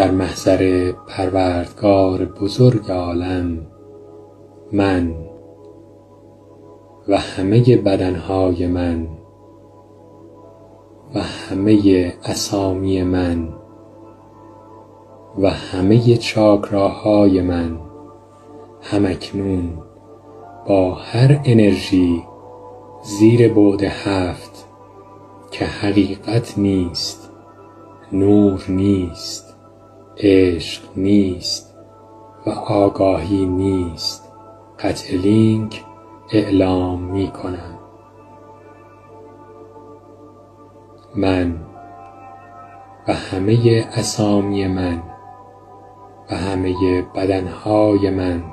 در محضر پروردگار بزرگ عالم من و همه بدنهای من و همه اسامی من و همه چاکراهای من همکنون با هر انرژی زیر بعد 7 که حقیقت نیست، نور نیست، عشق نیست و آگاهی نیست، قطع لینک اعلام می کنم. من و همه اسامی من و همه بدنهای من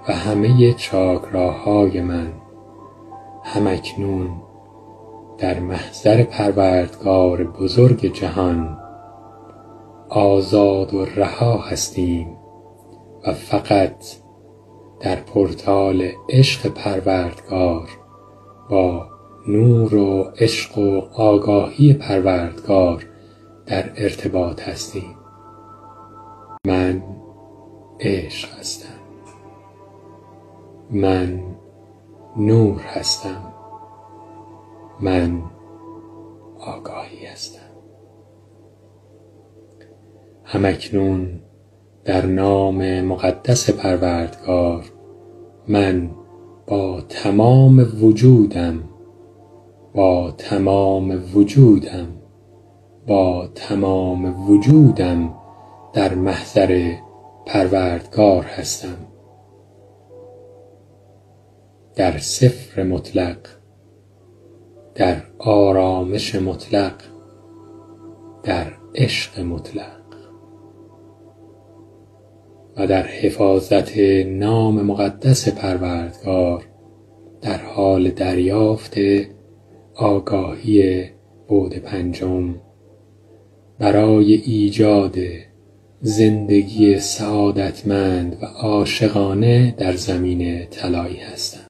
و همه چاکراهای من همکنون در محضر پروردگار بزرگ جهان آزاد و رها هستیم و فقط در پورتال عشق پروردگار با نور و عشق و آگاهی پروردگار در ارتباط هستیم. من عشق هستم. من نور هستم. من آگاهی هستم. همکنون در نام مقدس پروردگار من با تمام وجودم با تمام وجودم در محضر پروردگار هستم. در صفر مطلق، در آرامش مطلق، در عشق مطلق و در حفاظت نام مقدس پروردگار در حال دریافت آگاهی بعد 5 برای ایجاد زندگی سعادتمند و عاشقانه در زمین طلایی هستم.